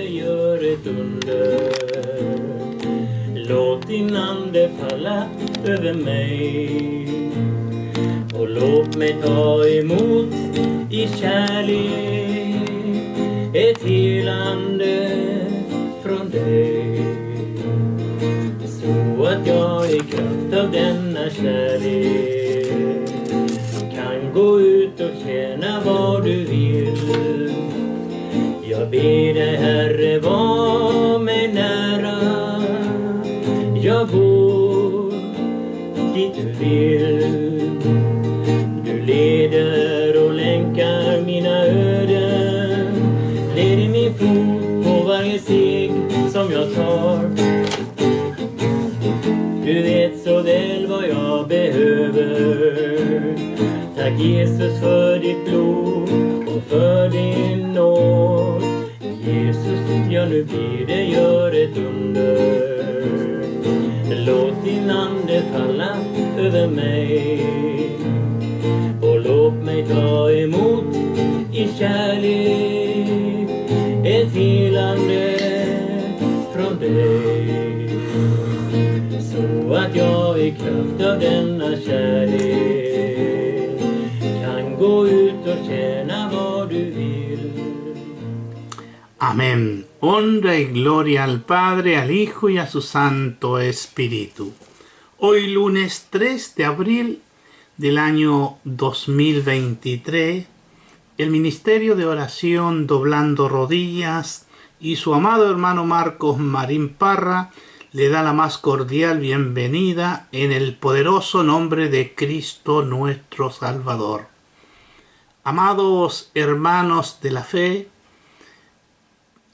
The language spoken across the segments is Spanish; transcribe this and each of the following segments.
gör ett under. Låt din ande falla över mig och låt mig ta emot i kärlek ett helande från dig, så att jag i kraft av denna kärlek kan gå ut och tjäna vad du vill. Jag ber dig, Herre, var mig nära. Jag går dit du vill. Du leder och länkar mina öden. Leder min fot på varje steg som jag tar. Du vet så väl vad jag behöver. Tack Jesus för ditt blod och för din nåd. Jesus, jag nu ber dig, gör ett under. Låt din ande falla över mig och låt mig ta emot i kärlek ett helande från dig, så att jag i kraft av denna kärlek kan gå ut och tjäna vad du vill. Amén. Honra y gloria al Padre, al Hijo y a su Santo Espíritu. Hoy lunes 3 de abril del año 2023, el Ministerio de Oración Doblando Rodillas y su amado hermano Marcos Marín Parra le da la más cordial bienvenida en el poderoso nombre de Cristo nuestro Salvador. Amados hermanos de la fe,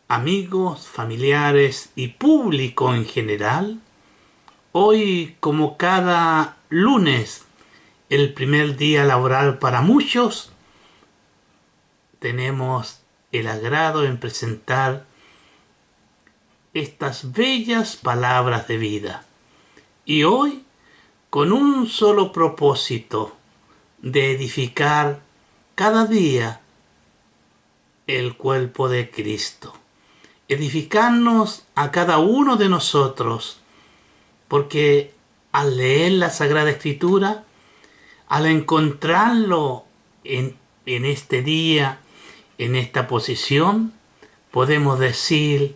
amigos, familiares y público en general, hoy, como cada lunes, el primer día laboral para muchos, tenemos el agrado en presentar estas bellas palabras de vida. Y hoy, con un solo propósito, de edificar cada día el cuerpo de Cristo. Edificarnos a cada uno de nosotros, porque al leer la Sagrada Escritura, al encontrarlo en este día, en esta posición, podemos decir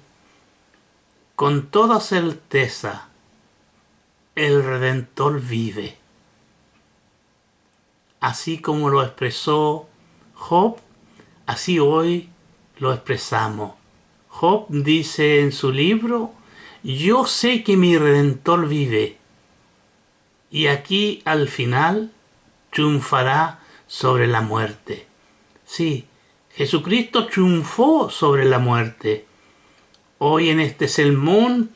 con toda certeza, el Redentor vive. Así como lo expresó Job, así hoy lo expresamos. Job dice en su libro, yo sé que mi Redentor vive. Y aquí al final triunfará sobre la muerte. Sí, Jesucristo triunfó sobre la muerte. Hoy en este sermón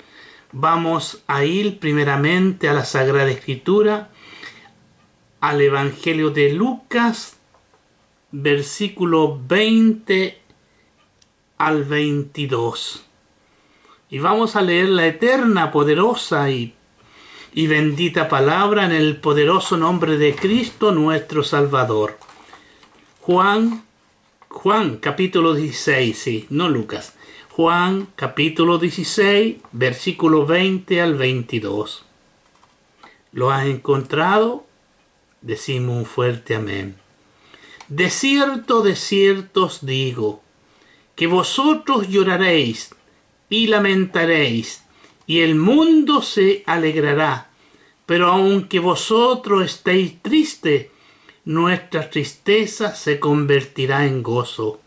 vamos a ir primeramente a la Sagrada Escritura, al Evangelio de Lucas, versículo 20 al 22. Y vamos a leer la eterna, poderosa y bendita palabra en el poderoso nombre de Cristo nuestro Salvador. Juan capítulo 16, sí, no Lucas. Juan capítulo 16, versículo 20 al 22. ¿Lo has encontrado? Decimos un fuerte amén. De cierto os digo, que vosotros lloraréis y lamentaréis, y el mundo se alegrará. Pero aunque vosotros estéis tristes, nuestra tristeza se convertirá en gozo.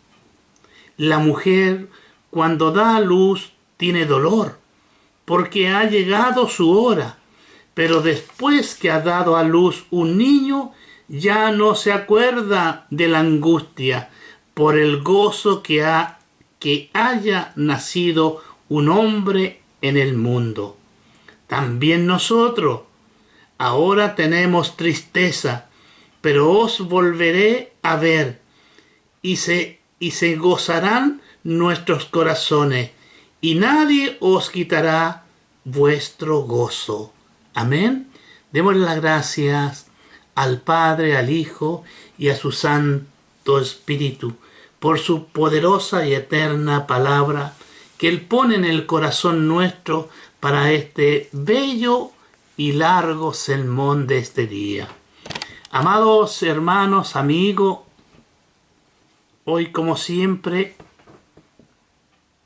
La mujer, cuando da a luz, tiene dolor, porque ha llegado su hora. Pero después que ha dado a luz un niño, ya no se acuerda de la angustia por el gozo que haya nacido un hombre en el mundo. También nosotros ahora tenemos tristeza, pero os volveré a ver, y se gozarán nuestros corazones, y nadie os quitará vuestro gozo. Amén. Démosle las gracias al Padre, al Hijo y a su Santo Espíritu por su poderosa y eterna palabra que Él pone en el corazón nuestro para este bello y largo sermón de este día. Amados hermanos, amigos, hoy como siempre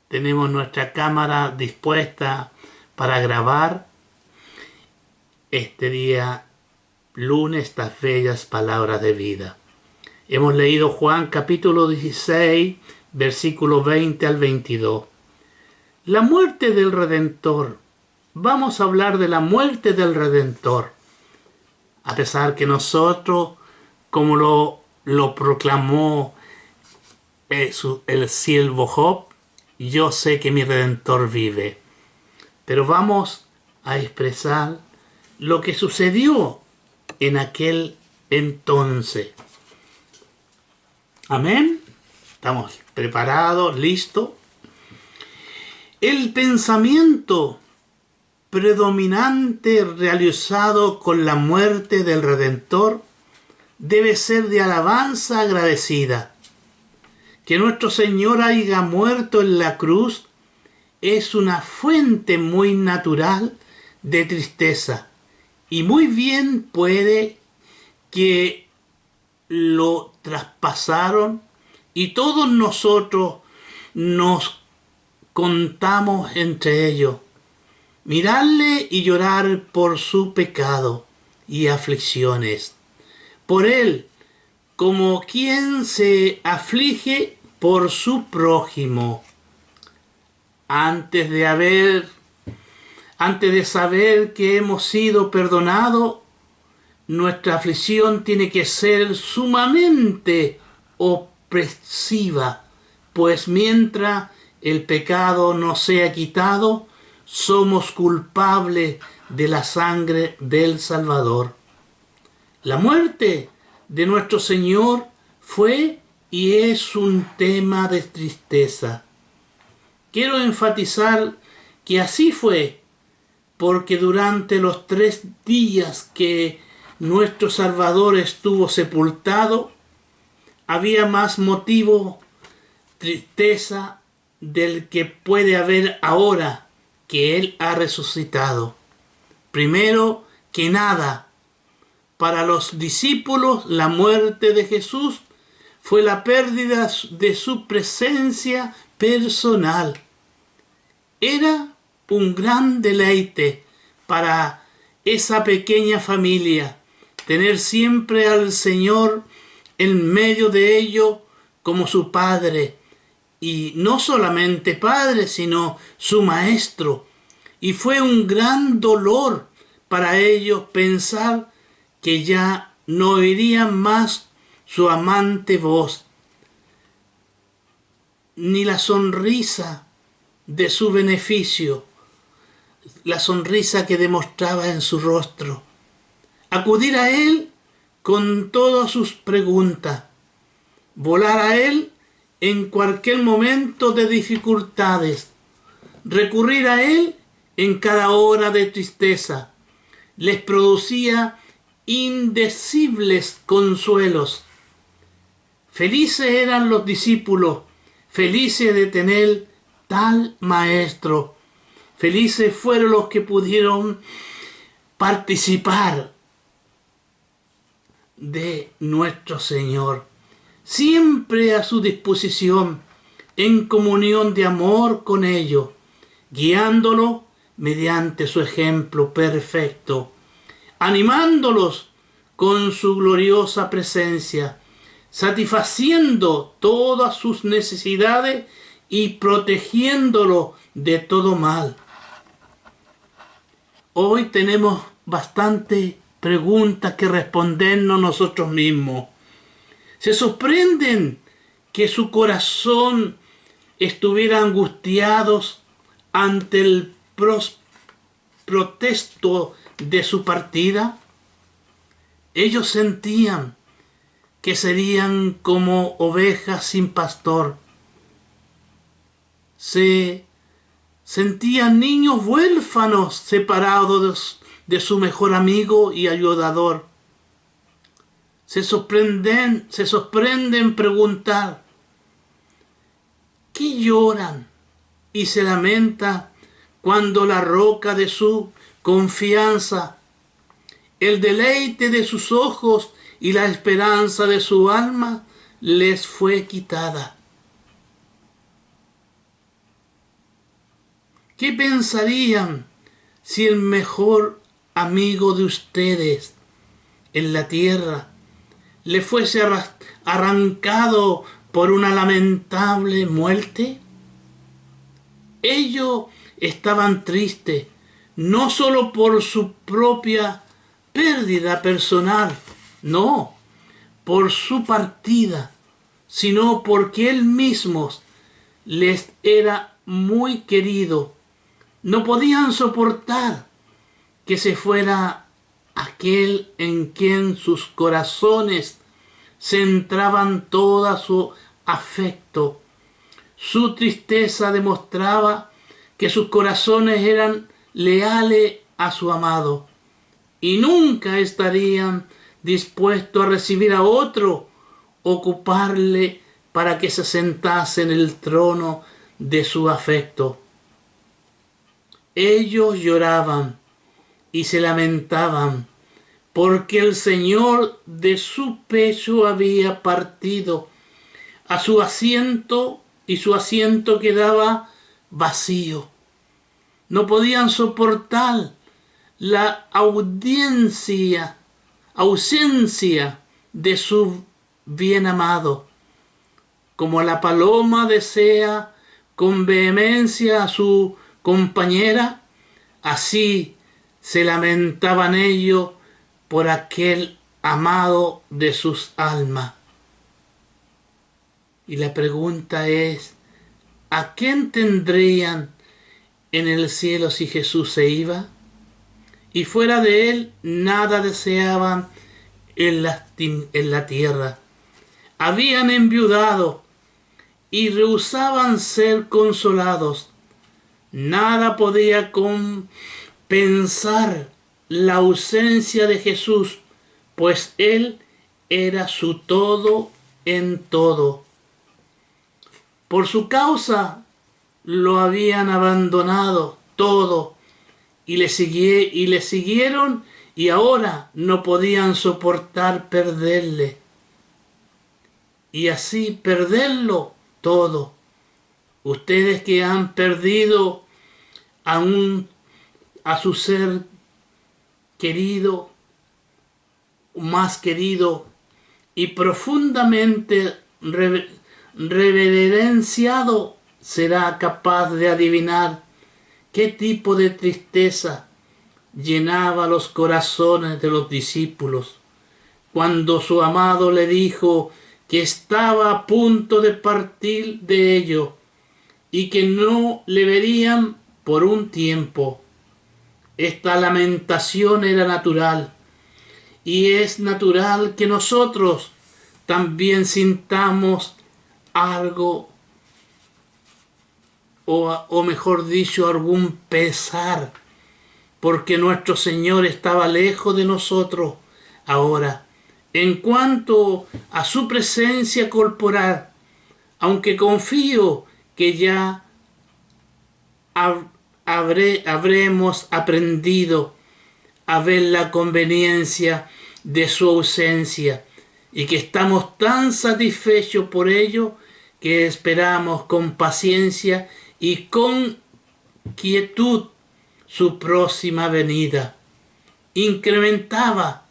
tenemos nuestra cámara dispuesta para grabar este día lunes estas bellas palabras de vida. Hemos leído Juan capítulo 16, versículo 20 al 22. La muerte del Redentor. Vamos a hablar de la muerte del Redentor. A pesar que nosotros, como lo proclamó el siervo Job, yo sé que mi Redentor vive. Pero vamos a expresar lo que sucedió en aquel entonces. Amén. Estamos preparados, listos. El pensamiento predominante realizado con la muerte del Redentor debe ser de alabanza agradecida. Que nuestro Señor haya muerto en la cruz es una fuente muy natural de tristeza y muy bien puede que lo traspasaron y todos nosotros nos contamos entre ellos. Mirarle y llorar por su pecado y aflicciones. Por él, como quien se aflige por su prójimo. Antes de saber que hemos sido perdonados, nuestra aflicción tiene que ser sumamente opresiva, pues mientras el pecado no sea quitado, somos culpables de la sangre del Salvador. La muerte de nuestro Señor fue y es un tema de tristeza. Quiero enfatizar que así fue, porque durante los 3 días que nuestro Salvador estuvo sepultado, había más motivo, tristeza, del que puede haber ahora que Él ha resucitado. Primero que nada, para los discípulos la muerte de Jesús fue la pérdida de su presencia personal. Era un gran deleite para esa pequeña familia tener siempre al Señor en medio de ellos como su Padre. Y no solamente Padre, sino su Maestro. Y fue un gran dolor para ellos pensar que ya no oirían más su amante voz, ni la sonrisa de su beneficio, la sonrisa que demostraba en su rostro. Acudir a Él con todas sus preguntas, volar a Él en cualquier momento de dificultades, recurrir a Él en cada hora de tristeza, les producía indecibles consuelos. Felices eran los discípulos, felices de tener tal maestro. Felices fueron los que pudieron participar de nuestro Señor, siempre a su disposición, en comunión de amor con ellos, guiándolo mediante su ejemplo perfecto, animándolos con su gloriosa presencia, satisfaciendo todas sus necesidades y protegiéndolo de todo mal. Hoy tenemos bastante preguntas que respondernos nosotros mismos. Se sorprenden que su corazón estuviera angustiado ante el protesto de su partida. Ellos sentían que serían como ovejas sin pastor. Se sentían niños huérfanos separados de su mejor amigo y ayudador. Se sorprenden preguntar, ¿qué lloran? y se lamenta cuando la roca de su confianza, el deleite de sus ojos y la esperanza de su alma les fue quitada. ¿Qué pensarían si el mejor amigo de ustedes en la tierra le fuese arrancado por una lamentable muerte? Ellos estaban tristes, no solo por su propia pérdida personal, no, por su partida, sino porque él mismo les era muy querido. No podían soportar que se fuera aquel en quien sus corazones centraban todo su afecto. Su tristeza demostraba que sus corazones eran leales a su amado y nunca estarían dispuestos a recibir a otro, ocuparle para que se sentase en el trono de su afecto. Ellos lloraban y se lamentaban porque el Señor de su pecho había partido a su asiento y su asiento quedaba vacío. No podían soportar la ausencia de su bien amado. Como la paloma desea con vehemencia a su compañera, así se lamentaban ellos por aquel amado de sus almas. Y la pregunta es, ¿a quién tendrían en el cielo si Jesús se iba? Y fuera de él nada deseaban en la tierra. Habían enviudado y rehusaban ser consolados. Nada podía compensar la ausencia de Jesús, pues Él era su todo en todo. Por su causa lo habían abandonado todo y le siguieron y ahora no podían soportar perderle. Y así perderlo todo. Ustedes que han perdido a su ser querido, más querido y profundamente reverenciado, será capaz de adivinar qué tipo de tristeza llenaba los corazones de los discípulos cuando su amado le dijo que estaba a punto de partir de ellos y que no le verían por un tiempo. Esta lamentación era natural, y es natural que nosotros también sintamos algo, o mejor dicho, algún pesar, porque nuestro Señor estaba lejos de nosotros ahora. En cuanto a su presencia corporal, aunque confío que ya habremos aprendido a ver la conveniencia de su ausencia y que estamos tan satisfechos por ello que esperamos con paciencia y con quietud su próxima venida. Incrementaba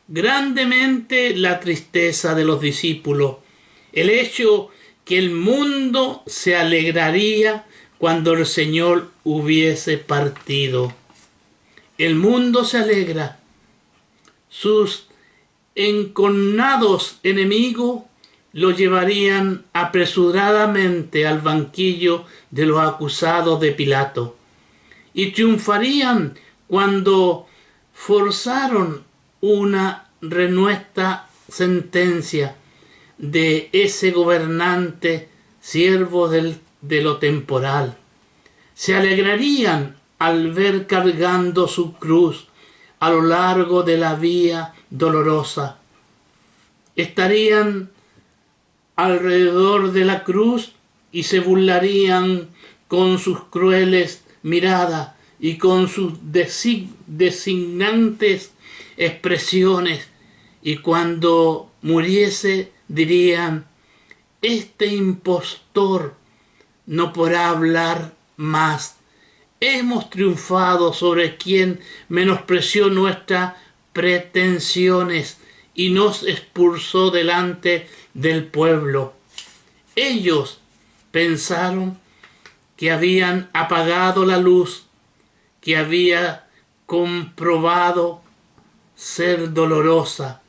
grandemente la tristeza de los discípulos el hecho que el mundo se alegraría cuando el Señor hubiese partido. El mundo se alegra. Sus encornados enemigos lo llevarían apresuradamente al banquillo de los acusados de Pilato y triunfarían cuando forzaron una renueva sentencia de ese gobernante siervo de lo temporal. Se alegrarían al ver cargando su cruz a lo largo de la vía dolorosa. Estarían alrededor de la cruz y se burlarían con sus crueles miradas y con sus designantes expresiones, y cuando muriese dirían: este impostor no podrá hablar más. Hemos triunfado sobre quien menospreció nuestras pretensiones y nos expulsó delante del pueblo. Ellos pensaron que habían apagado la luz, que había comprobado ser dolorosa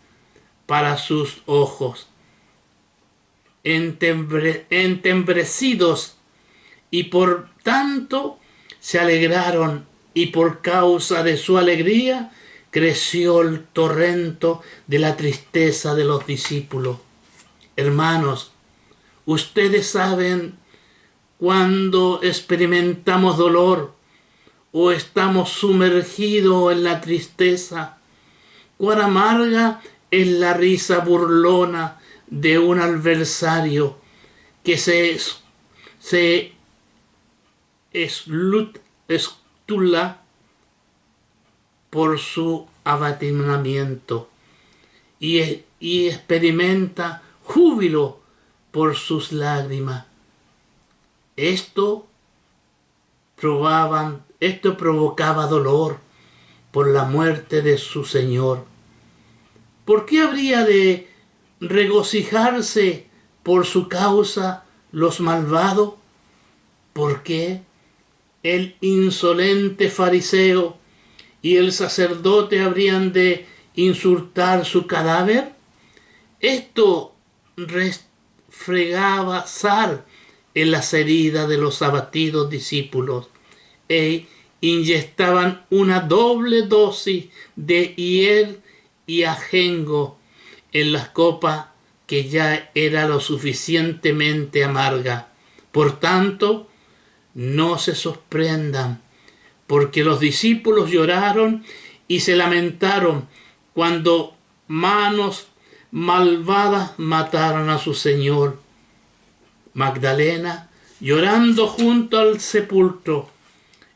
para sus ojos. Entembrecidos, y por tanto se alegraron, y por causa de su alegría creció el torrento de la tristeza de los discípulos. Hermanos, ustedes saben, cuando experimentamos dolor o estamos sumergidos en la tristeza, cuán amarga es la risa burlona de un adversario que se estula por su abatimiento y experimenta júbilo por sus lágrimas. Esto provocaba dolor por la muerte de su Señor. ¿Por qué habría de regocijarse por su causa los malvados? ¿Por qué el insolente fariseo y el sacerdote habrían de insultar su cadáver? Esto refregaba sal en las heridas de los abatidos discípulos e inyectaban una doble dosis de hiel y ajenjo en las copas que ya era lo suficientemente amarga. Por tanto, no se sorprendan, porque los discípulos lloraron y se lamentaron cuando manos malvadas mataron a su Señor. Magdalena, llorando junto al sepulcro,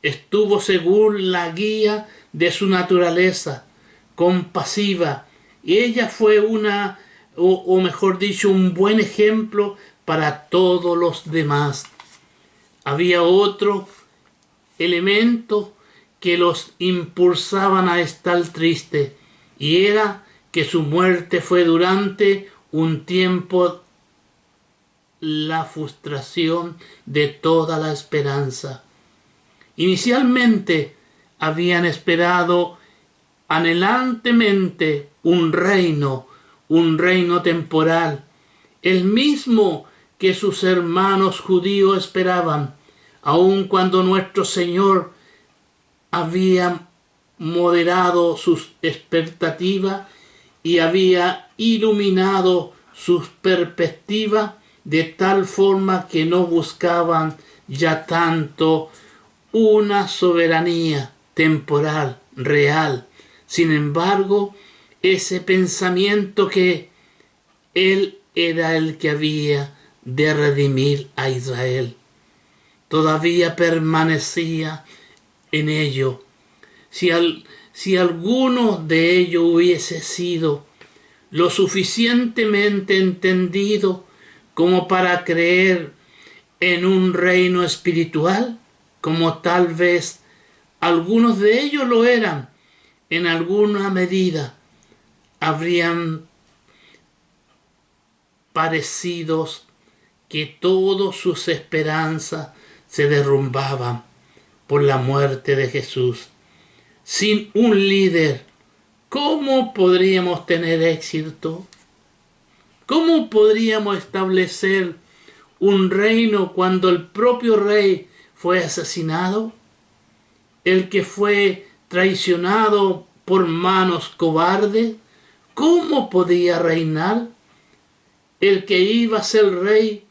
estuvo según la guía de su naturaleza, compasiva, y ella fue o mejor dicho, un buen ejemplo para todos los demás. Había otro elemento que los impulsaban a estar tristes, y era que su muerte fue durante un tiempo la frustración de toda la esperanza. Inicialmente habían esperado anhelantemente un reino temporal, el mismo que sus hermanos judíos esperaban, aun cuando nuestro Señor había moderado sus expectativas y había iluminado sus perspectivas de tal forma que no buscaban ya tanto una soberanía temporal, real. Sin embargo, ese pensamiento que Él era el que había de redimir a Israel todavía permanecía en ello. Si alguno de ellos hubiese sido lo suficientemente entendido como para creer en un reino espiritual, como tal vez algunos de ellos lo eran, en alguna medida habrían parecidos que todas sus esperanzas se derrumbaban por la muerte de Jesús. Sin un líder, ¿cómo podríamos tener éxito? ¿Cómo podríamos establecer un reino cuando el propio rey fue asesinado? El que fue traicionado por manos cobardes, ¿cómo podía reinar? El que iba a ser rey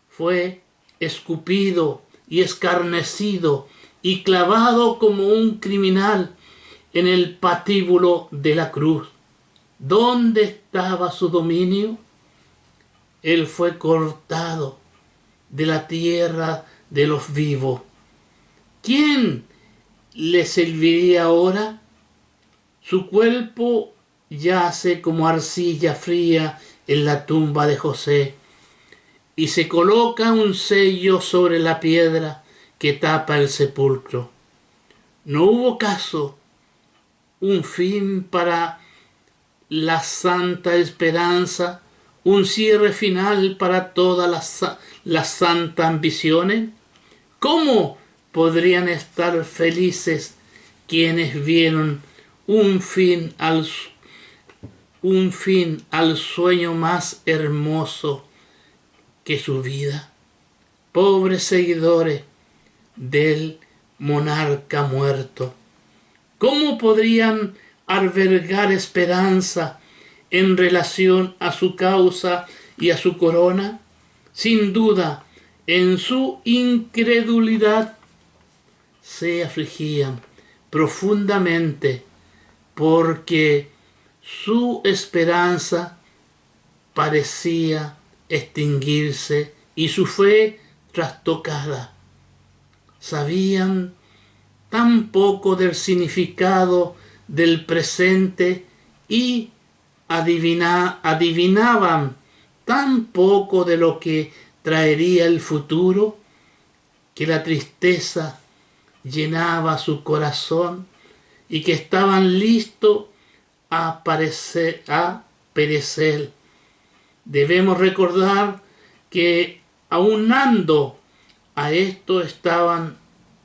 fue escupido y escarnecido y clavado como un criminal en el patíbulo de la cruz. ¿Dónde estaba su dominio? Él fue cortado de la tierra de los vivos. ¿Quién le serviría ahora? Su cuerpo yace como arcilla fría en la tumba de José, y se coloca un sello sobre la piedra que tapa el sepulcro. No hubo caso, un fin para la santa esperanza, un cierre final para todas las santas ambiciones. ¿Cómo podrían estar felices quienes vieron un fin al sueño más hermoso que su vida? Pobres seguidores del monarca muerto, ¿cómo podrían albergar esperanza en relación a su causa y a su corona? Sin duda, en su incredulidad se afligían profundamente porque su esperanza parecía extinguirse y su fe trastocada. Sabían tan poco del significado del presente y adivinaban tan poco de lo que traería el futuro, que la tristeza llenaba su corazón y que estaban listos a perecer. Debemos recordar que aunando a esto estaban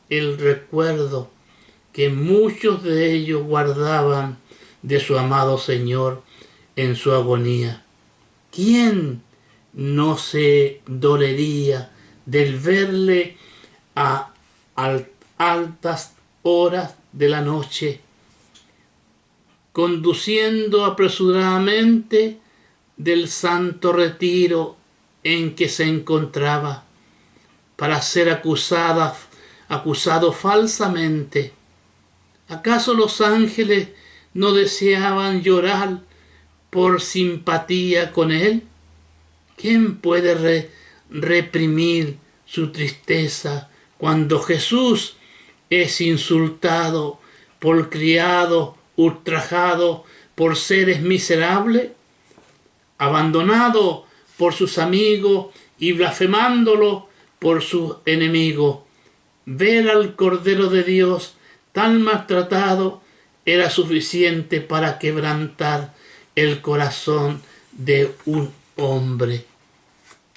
el recuerdo que muchos de ellos guardaban de su amado Señor en su agonía. ¿Quién no se dolería del verle a altas horas de la noche conduciendo apresuradamente del santo retiro en que se encontraba para ser acusado falsamente? ¿Acaso los ángeles no deseaban llorar por simpatía con él? ¿Quién puede reprimir su tristeza cuando Jesús es insultado por criados, ultrajado por seres miserables, abandonado por sus amigos y blasfemándolo por sus enemigos? Ver al Cordero de Dios tan maltratado era suficiente para quebrantar el corazón de un hombre.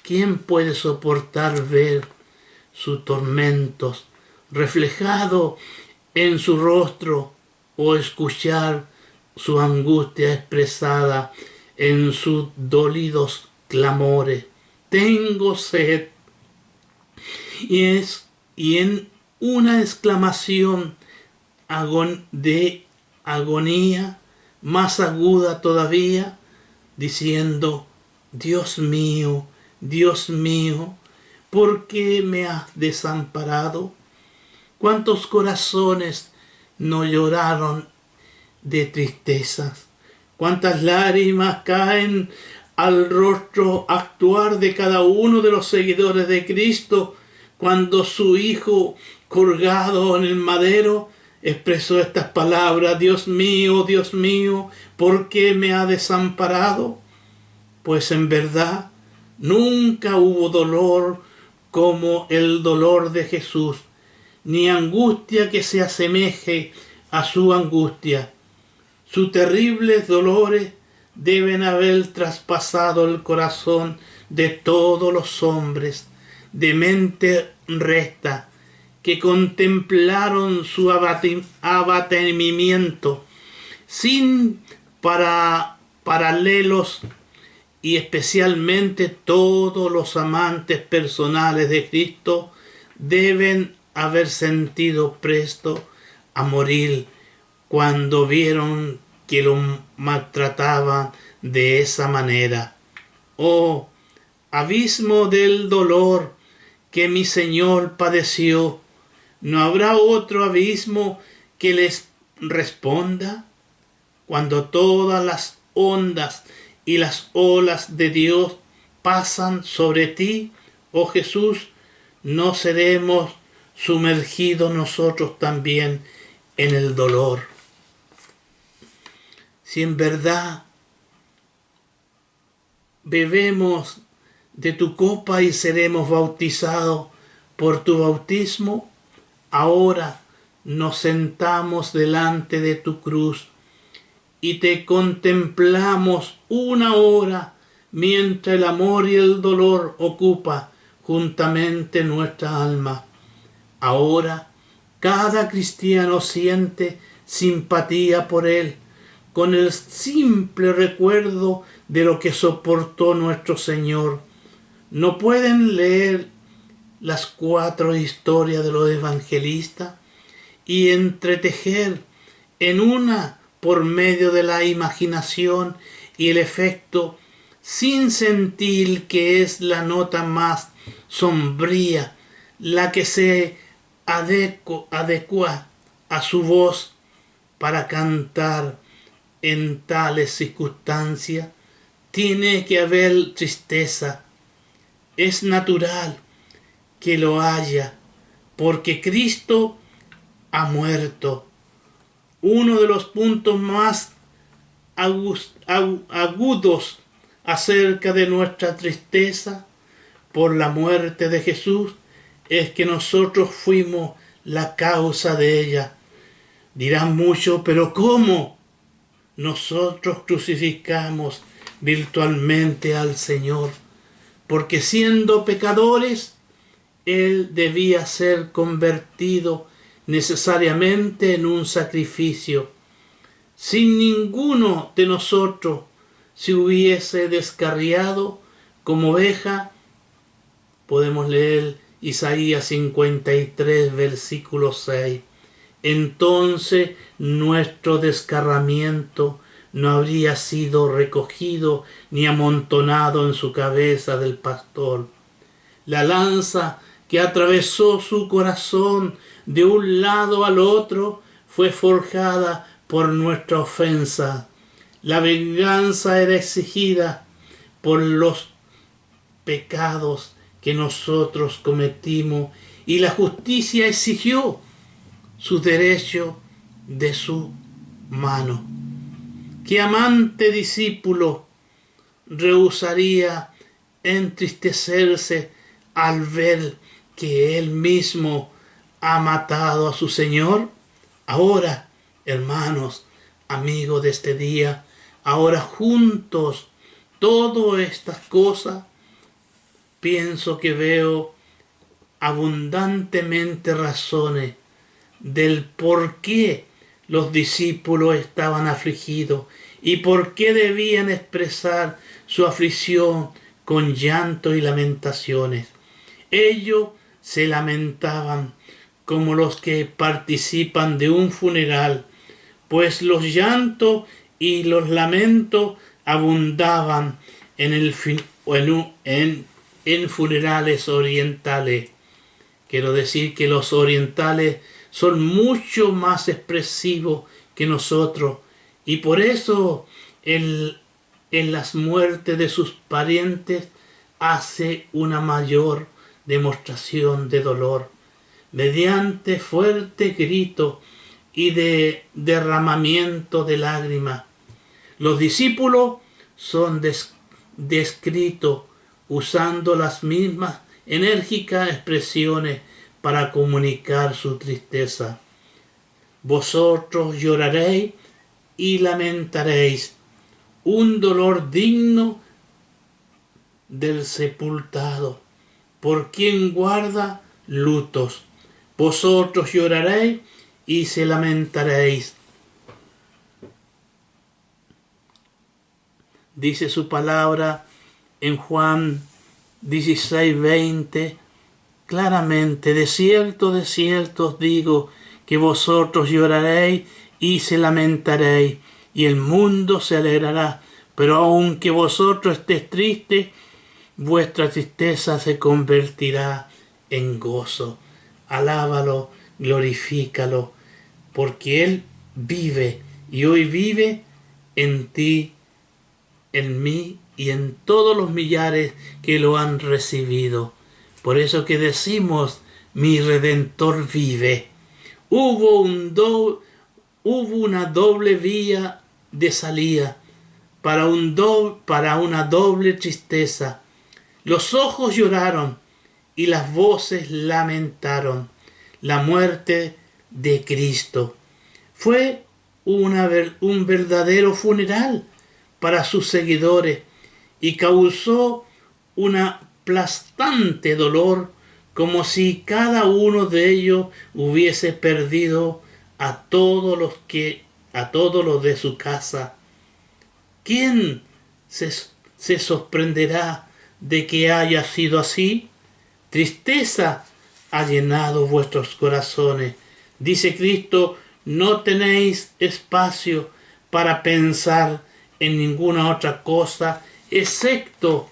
¿Quién puede soportar ver sus tormentos reflejados en su rostro o escuchar su angustia expresada en sus dolidos clamores? Tengo sed. Y en una exclamación de agonía más aguda todavía, diciendo: Dios mío, ¿por qué me has desamparado? ¿Cuántos corazones no lloraron de tristezas? ¿Cuántas lágrimas caen al rostro actuar de cada uno de los seguidores de Cristo cuando su Hijo, colgado en el madero, expresó estas palabras: Dios mío, ¿por qué me ha desamparado? Pues en verdad nunca hubo dolor como el dolor de Jesús, ni angustia que se asemeje a su angustia. Sus terribles dolores deben haber traspasado el corazón de todos los hombres de mente recta que contemplaron su abatimiento sin paralelos, y especialmente todos los amantes personales de Cristo deben haber sentido presto a morir cuando vieron que lo maltrataban de esa manera. Oh, abismo del dolor que mi Señor padeció, ¿no habrá otro abismo que les responda? Cuando todas las ondas y las olas de Dios pasan sobre ti, oh Jesús, no seremos sumergidos nosotros también en el dolor. Si en verdad bebemos de tu copa y seremos bautizados por tu bautismo, ahora nos sentamos delante de tu cruz y te contemplamos una hora mientras el amor y el dolor ocupa juntamente nuestra alma. Ahora cada cristiano siente simpatía por él con el simple recuerdo de lo que soportó nuestro Señor. No pueden leer las 4 historias de los evangelistas y entretejer en una por medio de la imaginación y el efecto sin sentir que es la nota más sombría, la que se adecua a su voz para cantar en tales circunstancias. Tiene que haber tristeza. Es natural que lo haya, porque Cristo ha muerto. Uno de los puntos más agudos acerca de nuestra tristeza por la muerte de Jesús es que nosotros fuimos la causa de ella. Dirán mucho, pero ¿cómo? Nosotros crucificamos virtualmente al Señor, porque siendo pecadores, Él debía ser convertido necesariamente en un sacrificio. Sin ninguno de nosotros se hubiese descarriado como oveja. Podemos leer Isaías 53, versículo 6. Entonces nuestro descarramiento no habría sido recogido ni amontonado en su cabeza del pastor. La lanza que atravesó su corazón de un lado al otro fue forjada por nuestra ofensa. La venganza era exigida por los pecados que nosotros cometimos y la justicia exigió su derecho de su mano. ¿Qué amante discípulo rehusaría entristecerse al ver que él mismo ha matado a su Señor? Ahora, hermanos, amigos de este día, ahora juntos, todas estas cosas, pienso que veo abundantemente razones del por qué los discípulos estaban afligidos y por qué debían expresar su aflicción con llanto y lamentaciones. Ellos se lamentaban como los que participan de un funeral, pues los llantos y los lamentos abundaban en funerales orientales. Quiero decir que los orientales son mucho más expresivos que nosotros y por eso en las muertes de sus parientes hace una mayor demostración de dolor mediante fuerte grito y de derramamiento de lágrimas. Los discípulos son descritos usando las mismas enérgicas expresiones para comunicar su tristeza. Vosotros lloraréis y lamentaréis, un dolor digno del sepultado, por quien guarda lutos. Vosotros lloraréis y se lamentaréis. Dice su palabra en Juan 16:20, claramente: de cierto os digo, que vosotros lloraréis y se lamentaréis, y el mundo se alegrará. Pero aunque vosotros estéis tristes, vuestra tristeza se convertirá en gozo. Alábalo, glorifícalo, porque Él vive y hoy vive en ti, en mí y en todos los millares que lo han recibido. Por eso que decimos, mi Redentor vive. Hubo una doble vía de salida para una doble tristeza. Los ojos lloraron y las voces lamentaron la muerte de Cristo. Fue un verdadero funeral para sus seguidores y causó un aplastante dolor, como si cada uno de ellos hubiese perdido a todos los de su casa. ¿Quién se sorprenderá de que haya sido así? Tristeza ha llenado vuestros corazones. Dice Cristo, no tenéis espacio para pensar en ninguna otra cosa excepto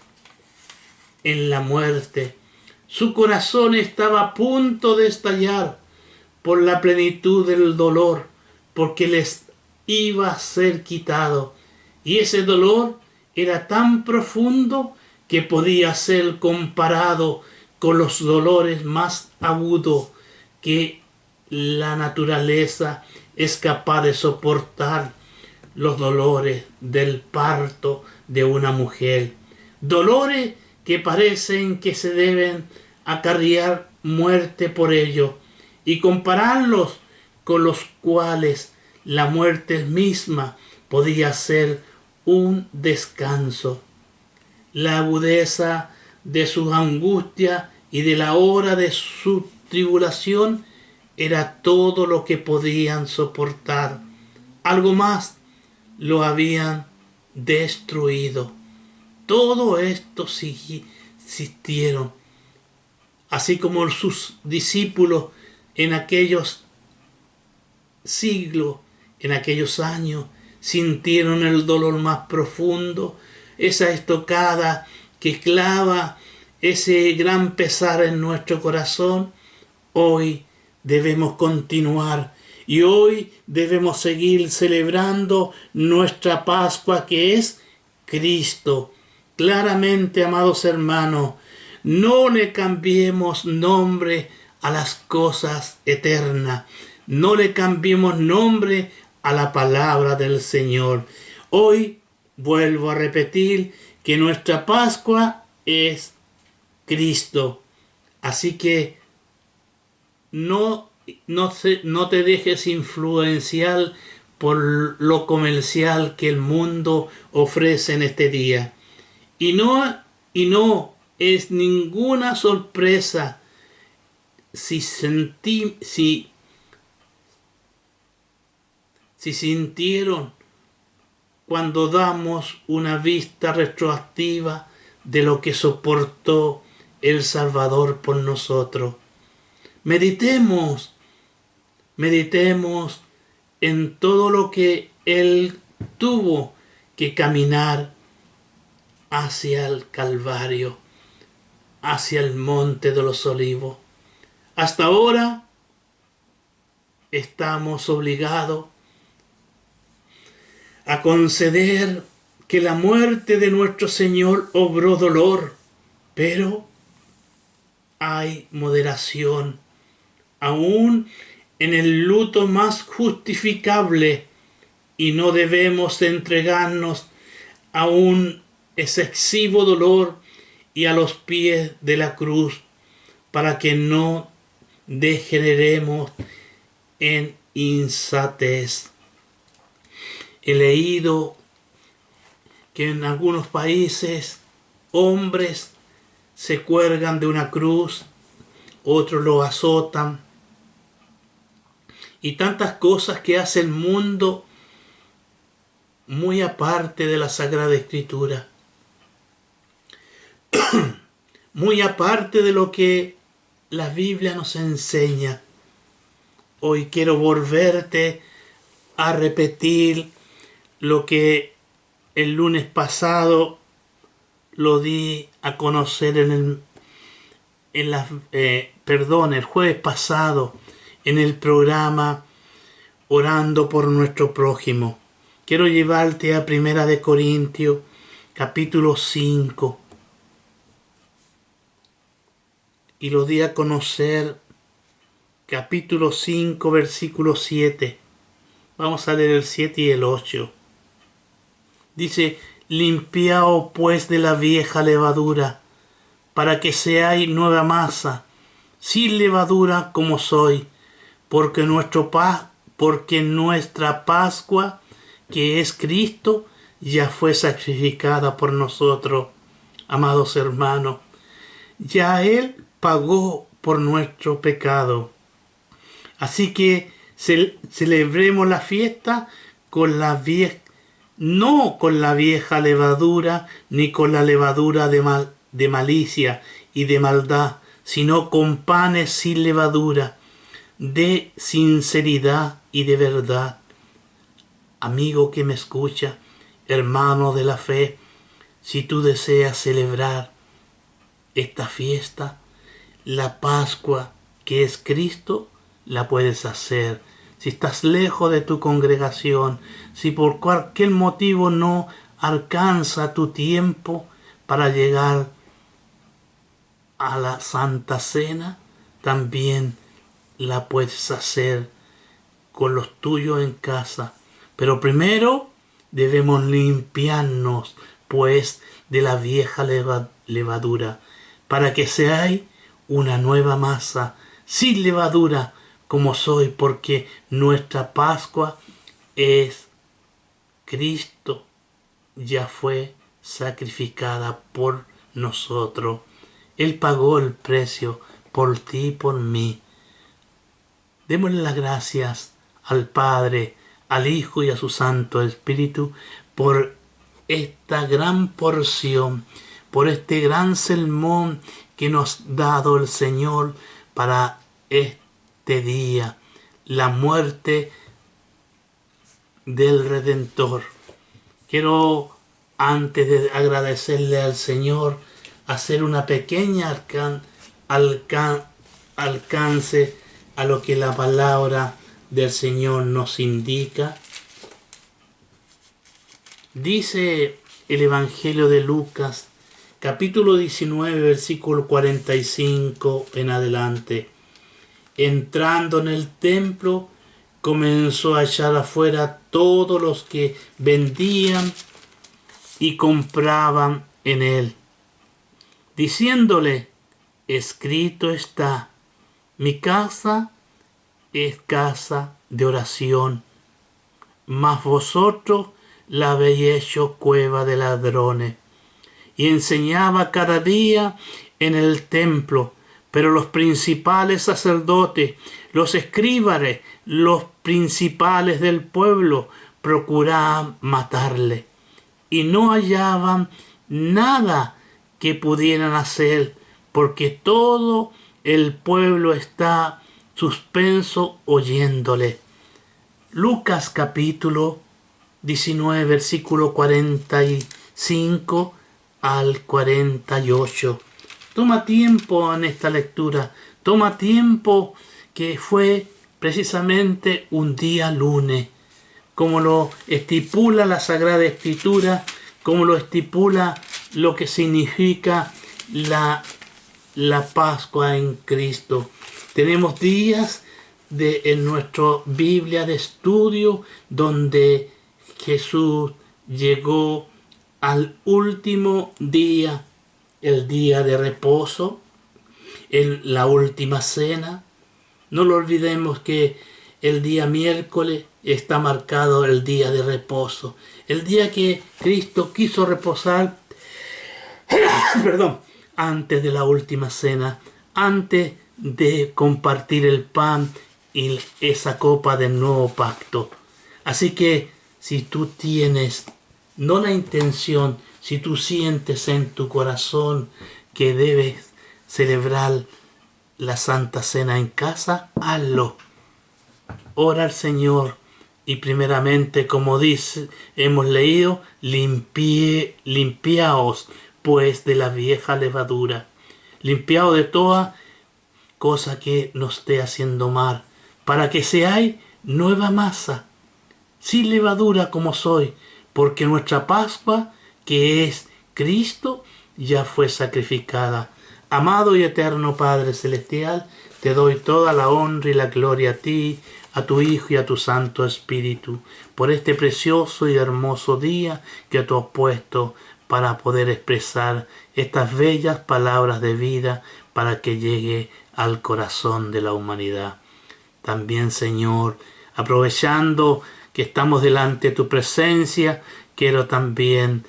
en la muerte. Su corazón estaba a punto de estallar por la plenitud del dolor, porque les iba a ser quitado. Y ese dolor era tan profundo que podía ser comparado con los dolores más agudos que la naturaleza es capaz de soportar, los dolores del parto de una mujer. Dolores que parecen que se deben acarrear muerte por ello, y compararlos con los cuales la muerte misma podía ser un descanso. La agudeza de su angustia y de la hora de su tribulación era todo lo que podían soportar. Algo más lo habían destruido. Todo esto existieron, así como sus discípulos en aquellos siglos, en aquellos años, sintieron el dolor más profundo, esa estocada que clava ese gran pesar en nuestro corazón. Hoy debemos continuar y hoy debemos seguir celebrando nuestra Pascua, que es Cristo. Claramente, amados hermanos, no le cambiemos nombre a las cosas eternas. No le cambiemos nombre a la palabra del Señor. Hoy vuelvo a repetir que nuestra Pascua es Cristo. Así que no te dejes influenciar por lo comercial que el mundo ofrece en este día. Y no es ninguna sorpresa si sintieron cuando damos una vista retroactiva de lo que soportó el Salvador por nosotros. Meditemos en todo lo que Él tuvo que caminar hacia el Calvario, hacia el Monte de los Olivos. Hasta ahora estamos obligados a conceder que la muerte de nuestro Señor obró dolor, pero hay moderación, aún en el luto más justificable, y no debemos entregarnos a un excesivo dolor y a los pies de la cruz, para que no degeneremos en insensatez. He leído que en algunos países hombres se cuelgan de una cruz, otros lo azotan, y tantas cosas que hace el mundo muy aparte de la Sagrada Escritura, muy aparte de lo que la Biblia nos enseña. Hoy quiero volverte a repetir lo que el lunes pasado lo di a conocer el jueves pasado en el programa Orando por nuestro prójimo. Quiero llevarte a 1 Corintios capítulo 5. y lo di a conocer, capítulo 5, versículo 7. Vamos a leer el 7 y el 8. Dice: limpiaos pues de la vieja levadura, para que seáis nueva masa, sin levadura como soy, porque nuestra Pascua, que es Cristo, ya fue sacrificada por nosotros. Amados hermanos, ya Él pagó por nuestro pecado. Así que celebremos la fiesta con no con la vieja levadura, ni con la levadura de malicia y de maldad, sino con panes sin levadura, de sinceridad y de verdad. Amigo que me escucha, hermano de la fe, si tú deseas celebrar esta fiesta, la Pascua que es Cristo, la puedes hacer. Si estás lejos de tu congregación, si por cualquier motivo no alcanza tu tiempo para llegar a la Santa Cena, también la puedes hacer con los tuyos en casa. Pero primero debemos limpiarnos, pues, de la vieja levadura, para que seáis una nueva masa, sin levadura, como soy, porque nuestra Pascua es Cristo, ya fue sacrificada por nosotros. Él pagó el precio por ti y por mí. Démosle las gracias al Padre, al Hijo y a su Santo Espíritu por esta gran porción, por este gran sermón que nos ha dado el Señor para este día, la muerte del Redentor. Quiero, antes de agradecerle al Señor, hacer una pequeña alcance a lo que la palabra del Señor nos indica. Dice el Evangelio de Lucas, capítulo 19, versículo 45 en adelante: entrando en el templo, comenzó a echar afuera todos los que vendían y compraban en él, diciéndole: escrito está, mi casa es casa de oración, mas vosotros la habéis hecho cueva de ladrones. Y enseñaba cada día en el templo, pero los principales sacerdotes, los escribas, los principales del pueblo, procuraban matarle, y no hallaban nada que pudieran hacer, porque todo el pueblo está suspenso oyéndole. Lucas capítulo 19, versículo 45 al 48. Toma tiempo en esta lectura. Toma tiempo, que fue precisamente un día lunes, como lo estipula la Sagrada Escritura, como lo estipula lo que significa la Pascua en Cristo. Tenemos días en nuestra Biblia de estudio donde Jesús llegó al último día, el día de reposo, la última cena. No lo olvidemos que el día miércoles está marcado el día de reposo, el día que Cristo quiso reposar antes de la última cena, antes de compartir el pan y esa copa del nuevo pacto. Así que si tú tienes, no la intención, si tú sientes en tu corazón que debes celebrar la Santa Cena en casa, hazlo. Ora al Señor y primeramente, como dice, hemos leído, limpiaos pues de la vieja levadura. Limpiaos de toda cosa que nos esté haciendo mal, para que seáis nueva masa, sin levadura como soy, porque nuestra Pascua, que es Cristo, ya fue sacrificada. Amado y eterno Padre Celestial, te doy toda la honra y la gloria a ti, a tu Hijo y a tu Santo Espíritu, por este precioso y hermoso día que tú has puesto para poder expresar estas bellas palabras de vida para que llegue al corazón de la humanidad. También, Señor, aprovechando que estamos delante de tu presencia, quiero también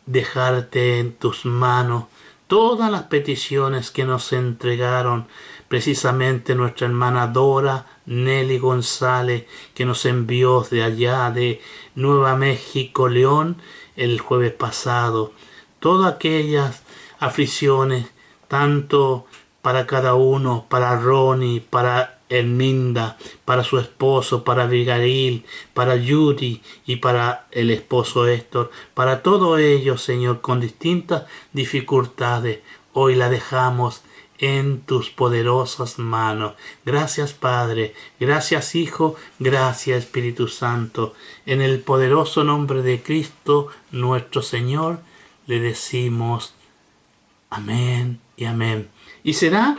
dejarte en tus manos todas las peticiones que nos entregaron precisamente nuestra hermana Dora Nelly González, que nos envió de allá de Nueva México, León, el jueves pasado. Todas aquellas aflicciones, tanto para cada uno, para Ronnie, para Herminda, para su esposo, para Abigail, para Yuri y para el esposo Héctor, para todos ellos, Señor, con distintas dificultades, hoy la dejamos en tus poderosas manos. Gracias, Padre, gracias, Hijo, gracias, Espíritu Santo. En el poderoso nombre de Cristo, nuestro Señor, le decimos amén y amén. Y será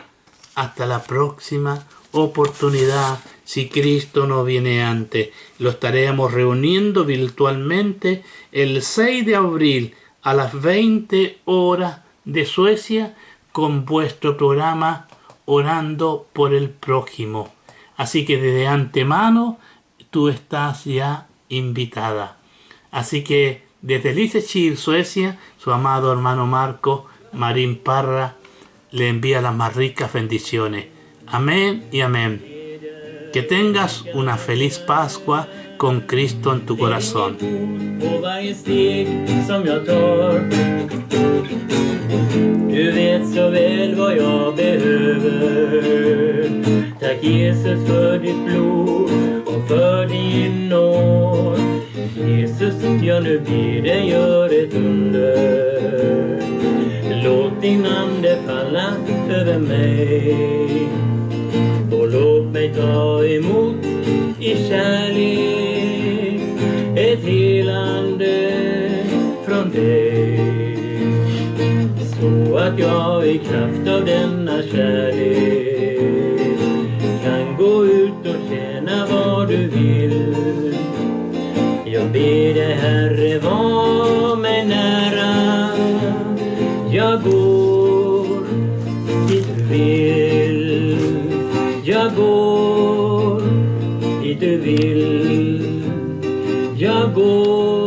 hasta la próxima oportunidad, si Cristo no viene antes. Lo estaremos reuniendo virtualmente el 6 de abril a las 20 horas de Suecia con vuestro programa Orando por el Prójimo. Así que desde antemano tú estás ya invitada. Así que desde Lysekil, Suecia, su amado hermano Marco Marín Parra le envía las más ricas bendiciones. Amén y amén. Que tengas una feliz Pascua con Cristo en tu corazón. Du vet så väl vad jag behöver. Tack Jesus för ditt blod och för din nåd. Jesus, jag nu ber dig gör ett under. Låt din ande falla över mig. Och låt mig ta emot i kärlek ett helande från dig. Så att jag i kraft av denna kärlek kan gå ut och tjäna vad du vill. Jag ber dig, Herre, var mig nära. Jag går dit du vill. Jag går dit du vill. Jag går